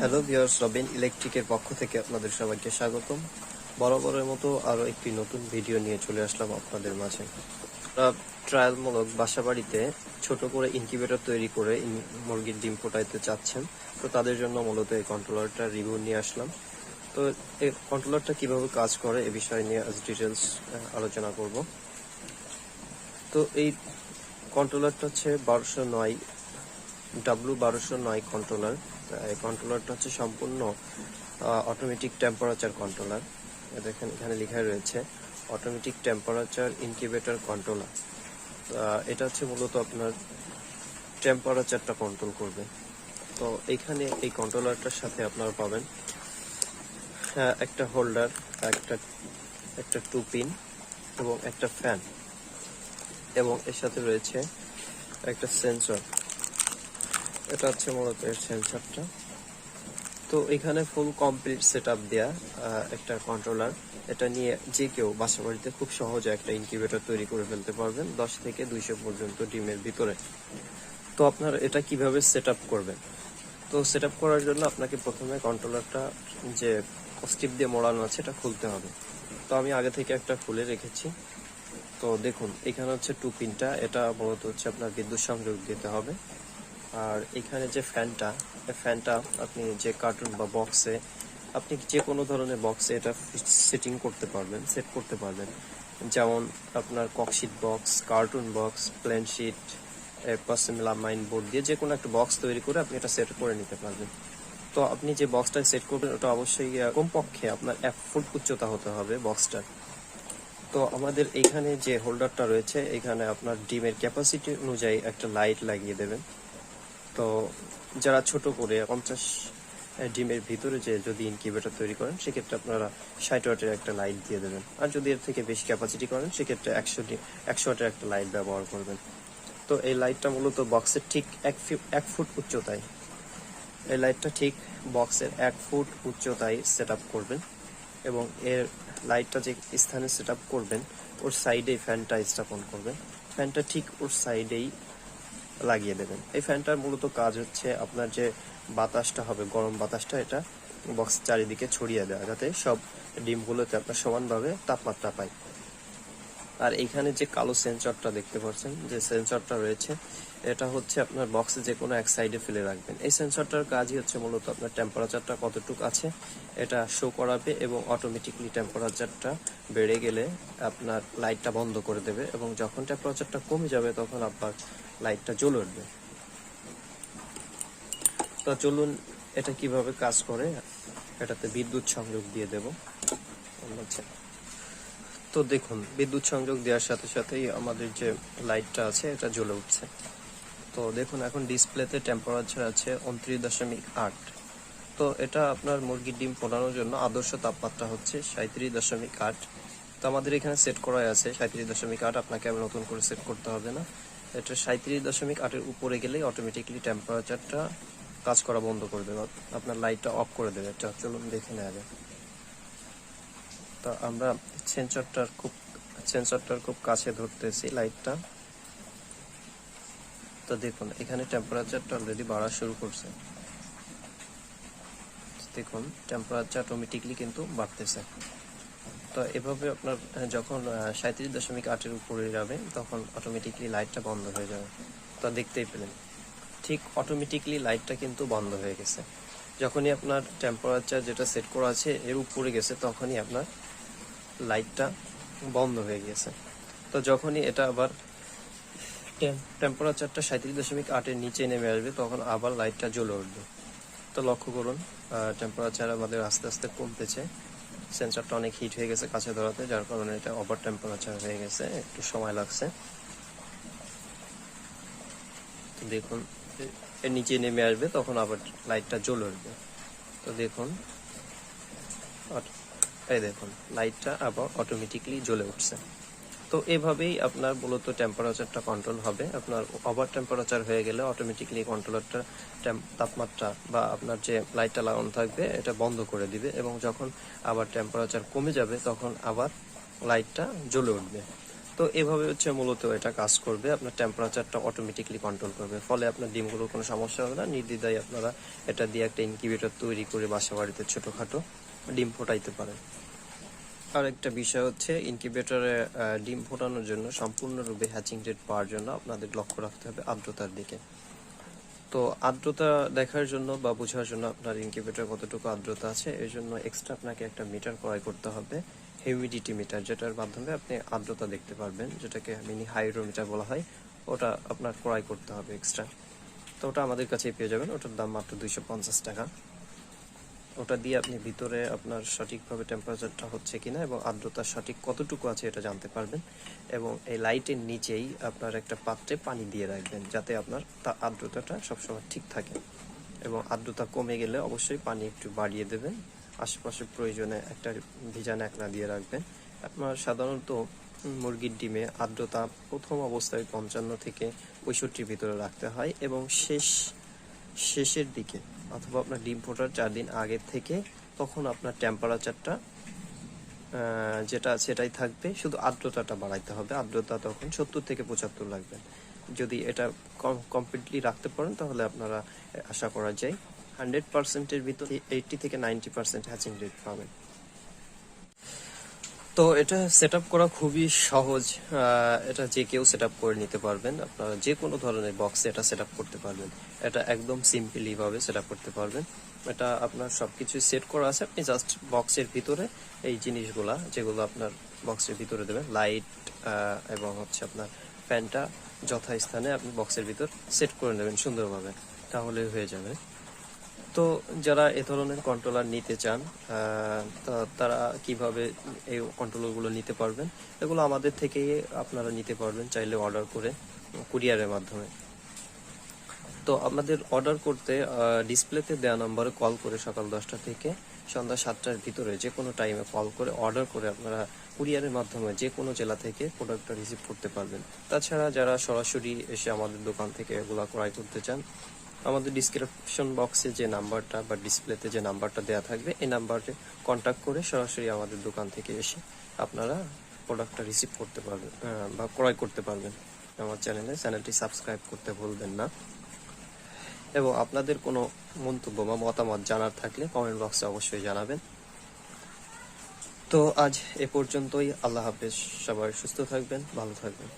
Hello viewers, Robin ইলেকট্রিকের পক্ষ থেকে আপনাদের সবাইকে স্বাগতম। বরাবরের মতো আরও একটি নতুন ভিডিও নিয়ে চলে আসলাম আপনাদের মাঝে। ট্রায়ালমূলক বাসাবাড়িতে ছোট করে ইনকিউবেটর তৈরি করে মুরগির ডিম ফোটাইতে চাচ্ছেন, তো তাদের জন্য মূলত এই কন্ট্রোলারটা রিভিউ নিয়ে আসলাম। তো এই কন্ট্রোলারটা কিভাবে কাজ করে এ বিষয় নিয়ে আজ ডিটেলস আলোচনা করব। তো এই কন্ট্রোলারটা হচ্ছে 1209 W1209 কন্ট্রোলার। এই কন্ট্রোলারটা হচ্ছে সম্পূর্ণ অটোমেটিক টেম্পারেচার কন্ট্রোলার। দেখেন এখানে লেখা রয়েছে অটোমেটিক টেম্পারেচার ইনকিউবেটর কন্ট্রোলার। এটা হচ্ছে মূলত আপনার টেম্পারেচারটা কন্ট্রোল করবে। তো এখানে এই কন্ট্রোলারটার সাথে আপনারা পাবেন একটা হোল্ডার, একটা টু পিন এবং একটা ফ্যান, এবং এর সাথে রয়েছে একটা সেন্সর। এটা হচ্ছে মূলত এর সেন্সরটা। তো এখানে ফুল কমপ্লিট সেটআপ দেয়া একটা কন্ট্রোলার। এটা নিয়ে যে কেউ বাসা বাড়িতে খুব সহজে একটা ইনকিউবেটর তৈরি করে ফেলতে পারবেন 10 থেকে 200 পর্যন্ত ডিমের ভিতরে। তো আপনারা এটা কিভাবে সেটআপ করবেন? তো সেটআপ করার জন্য আপনাকে প্রথমে কন্ট্রোলারটা যে স্টিপ দিয়ে মোড়ানো আছে এটা খুলতে হবে। তো আমি আগে থেকে একটা খুলে রেখেছি। তো দেখুন এখানে হচ্ছে টু পিনটা, এটা মূলত হচ্ছে আপনার বিদ্যুৎ সংযোগ দিতে হবে। আর এখানে যে ফ্যানটা আপনি যে কার্টুন বা বক্সে, আপনি যে কোনো ধরনের বক্সে এটা সেট করতে পারবেন। যেমন আপনার cork sheet box, carton box, plain sheet, melamine board দিয়ে যে কোনো একটা বক্স তৈরি করে আপনি এটা সেট করে নিতে পারবেন। তো আপনি যে বক্সটা সেট করবেন ওটা অবশ্যই কমপক্ষে আপনার 1 ফুট উচ্চতা হতে হবে বক্সটার। তো আমাদের এইখানে যে হোল্ডারটা রয়েছে, এখানে আপনার ডিমের ক্যাপাসিটি অনুযায়ী একটা লাইট লাগিয়ে দেবেন। তো যারা ছোট করে 50 ডিমের ভিতরে যে যদি ইনকিউবেটর তৈরি করেন সেক্ষেত্রে আপনারা 60 ওয়াটের একটা লাইট দিয়ে দেবেন। আর যদি এর থেকে বেশি ক্যাপাসিটি করেন সেক্ষেত্রে 100 ওয়াটের একটা লাইট ব্যবহার করবেন। তো এই লাইটটা মূলত বক্সের ঠিক 1 ফুট উচ্চতায়, এই লাইটটা ঠিক বক্সের 1 ফুট উচ্চতায় সেট আপ করবেন, এবং এর লাইটটা যে স্থানে সেট আপ করবেন ওর সাইডেই ফ্যানটা স্থাপন করবেন। ফ্যানটা ঠিক ওর সাইডেই লাগিয়ে দেবেন। এই ফ্যানটার মূলত কাজ হচ্ছে আপনার যে বাতাসটা হবে, গরম বাতাসটা, এটা বক্স চারিদিকে ছড়িয়ে দেওয়া, যাতে সব ডিমগুলোতে আপনার সমানভাবে তাপমাত্রা পায়। আর এইখানে যে কালো সেন্সরটা দেখতে পাচ্ছেন, যে সেন্সরটা রয়েছে, এটা হচ্ছে আপনার বক্সে যে কোনো এক সাইডে ফেলে রাখবেন। এই সেন্সরটার কাজই হচ্ছে মূলত আপনার টেম্পারেচারটা কতটুকু আছে এটা শো করাবে, এবং অটোমেটিকলি টেম্পারেচারটা বেড়ে গেলে আপনার লাইটটা বন্ধ করে দেবে, এবং যখন টেম্পারেচারটা কমে যাবে তখন আপনার লাইটটা জ্বলে উঠবে। তো চলুন এটা কিভাবে কাজ করে, এটাতে বিদ্যুৎ সংযোগ দিয়ে দেব। তো দেখুন বিদ্যুৎ সংযোগ দেওয়ার সাথে সাথেই আমাদের যে লাইটটা আছে এটা জ্বলে উঠছে। তো দেখুন এখন ডিসপ্লেতে টেম্পারেচার আছে 29.8। তো এটা আপনার মুরগির ডিম ফোটানোর জন্য আদর্শ তাপমাত্রা হচ্ছে 37.8। তো আমাদের এখানে সেট করাই আছে 37.8, আপনাকে আবার নতুন করে সেট করতে হবে না। এটা 37.8-এর উপরে গেলেই অটোমেটিকলি টেম্পারেচারটা কাজ করা বন্ধ করে দেবে, আপনার লাইটটা অফ করে দেবে। এটা চলুন দেখে নেওয়া যাবে। তো আমরা সেন্সরটার খুব কাছে ধরতেছি লাইটটা। তো দেখুন এখানে টেম্পারেচারটা অলরেডি বাড়া শুরু করছে। দেখুন টেম্পারেচার অটোমেটিকলি কিন্তু বাড়তেছে। তো এভাবে আপনার যখন 37.8-এর উপরে যাবে তখন অটোমেটিকলি লাইটটা বন্ধ হয়ে যাবে। তো দেখতেই পেলেন ঠিক অটোমেটিকলি লাইটটা কিন্তু বন্ধ হয়ে গেছে। যখনই আপনার টেম্পারেচার যেটা সেট করা আছে এর উপরে গেছে তখনই আপনার লাইটটা বন্ধ হয়ে গেছে। তো যখনই এটা আবার টেম্পারেচারটা 37.8-এর নিচে নেমে আসবে তখন আবার লাইটটা জ্বলে উঠবে। তো লক্ষ্য করুন টেম্পারেচার আমাদের আস্তে আস্তে কমতেছে। সেন্সরটা অনেক হিট হয়ে গেছে কাছে ধরাতে, যার কারণে এটা ওভার টেম্পারেচার হয়ে গেছে, একটু সময় লাগছে। তো দেখুন এর নিচে নেমে আসবে তখন আবার লাইটটা জ্বলে উঠবে। তো দেখুন এই দেখুন লাইটটা আবার অটোমেটিকলি জ্বলে উঠছে। তো এভাবেই আপনার মূলত টেম্পারেচারটা কন্ট্রোল হবে। আপনার ওভার টেম্পারেচার হয়ে গেলে অটোমেটিকলি কন্ট্রোলারটা তাপমাত্রা বা আপনার যে লাইটটা লাগানো থাকবে এটা বন্ধ করে দিবে, এবং যখন আবার টেম্পারেচার কমে যাবে তখন আবার লাইটটা জ্বলে উঠবে। তো এভাবে হচ্ছে মূলত এটা কাজ করবে, আপনার টেম্পারেচারটা অটোমেটিকলি কন্ট্রোল করবে, ফলে আপনার ডিমগুলোর কোনো সমস্যা হবে না। নির্দ্বিধায় আপনারা এটা দিয়ে একটা ইনকিউবেটর তৈরি করে বাসা বাড়িতে ছোটোখাটো ডিম ফোটাইতে পারেন। আর একটা বিষয় হচ্ছে, ইনকিউবেটরে ডিম ফোটানোর জন্য সম্পূর্ণরূপে হ্যাচিং রেট পাওয়ার জন্য আপনাদের লক্ষ্য রাখতে হবে আর্দ্রতার দিকে। তো আর্দ্রতা দেখার জন্য বা বোঝার জন্য আপনার ইনকিউবেটর কতটুকু আর্দ্রতা আছে, এর জন্য এক্সট্রা আপনাকে একটা মিটার ক্রয় করতে হবে, হিউমিডিটি মিটার, যেটার মাধ্যমে আপনি আর্দ্রতা দেখতে পারবেন, যেটাকে মিনি হাইড্রোমিটার বলা হয়। ওটা আপনার ক্রয় করতে হবে এক্সট্রা। তো ওটা আমাদের কাছেই পেয়ে যাবেন, ওটার দাম মাত্র 250 টাকা। ওটা দিয়ে আপনি ভিতরে আপনার সঠিকভাবে টেম্পারেচারটা হচ্ছে কিনা এবং আর্দ্রতা সঠিক কতটুকু আছে এটা জানতে পারবেন। এবং এই লাইটের নিচেই আপনার একটা পাত্রে পানি দিয়ে রাখবেন, যাতে আপনার আর্দ্রতাটা সবসময় ঠিক থাকে। এবং আর্দ্রতা কমে গেলে অবশ্যই পানি একটু বাড়িয়ে দেবেন। আশেপাশে প্রয়োজনে একটা ভিজা ন্যাকড়া দিয়ে রাখবেন। আপনার সাধারণত মুরগির ডিমে আর্দ্রতা প্রথম অবস্থায় 55 থেকে 65 ভিতরে রাখতে হয়, এবং শেষের দিকে অথবা আপনার ডিম ফোটার 4 দিন আগে থেকে তখন আপনার টেম্পারেচারটা যেটা সেটাই থাকবে, শুধু আর্দ্রতাটা বাড়াইতে হবে। আর্দ্রতা তখন 70 থেকে 75 রাখবেন। যদি এটা কমপ্লিটলি রাখতে পারেন তাহলে আপনারা আশা করা যায় 100%-এর ভিতরে 80 থেকে 90% হ্যাচিং রেট পাবেন। তো এটা সেট করা খুবই সহজ, এটা যে কেউ সেট করে নিতে পারবেন। আপনারা যে কোনো ধরনের বক্সে এটা সেট করতে পারবেন। এটা একদম সিম্পলি ভাবে সেট করতে পারবেন। এটা আপনার সবকিছু সেট করা আছে, আপনি জাস্ট বক্সের ভিতরে এই জিনিসগুলা যেগুলো আপনার বক্সের ভিতরে দেবেন, লাইট এবং হচ্ছে আপনার ফ্যানটা যথাস্থানে আপনি বক্সের ভিতর সেট করে নেবেন সুন্দরভাবে, তাহলে হয়ে যাবে। তো যারা এ ধরনের কন্ট্রোলার নিতে চান, তারা কিভাবে এই কন্ট্রোলারগুলো নিতে পারবেন, এগুলো আমাদের থেকেই আপনারা নিতে পারবেন, চাইলে অর্ডার করে কুরিয়ারের মাধ্যমে। তো আমাদের অর্ডার করতে ডিসপ্লেতে দেওয়া নম্বরে কল করে সকাল 10টা থেকে সন্ধ্যা 7টার ভিতরে যে কোনো টাইমে কল করে অর্ডার করে আপনারা কুরিয়ারের মাধ্যমে যে কোনো জেলা থেকে প্রোডাক্টটা রিসিভ করতে পারবেন। তাছাড়া যারা সরাসরি এসে আমাদের দোকান থেকে এগুলো ক্রয় করতে চান, আমাদের ডিসক্রিপশন বক্সে যে নাম্বারটা বা ডিসপ্লেতে যে নাম্বারটা দেওয়া থাকবে, এই নাম্বারে কন্ট্যাক্ট করে সরাসরি আমাদের দোকান থেকে এসে আপনারা প্রোডাক্টটা রিসিভ করতে পারবেন বা ক্রয় করতে পারবেন। আমার চ্যানেলটি সাবস্ক্রাইব করতে ভুলবেন না। এবং আপনাদের কোনো মন্তব্য বা মতামত জানার থাকলে কমেন্ট বক্সে অবশ্যই জানাবেন। তো আজ এ পর্যন্তই। আল্লাহ হাফেজ। সবাই সুস্থ থাকবেন, ভালো থাকবেন।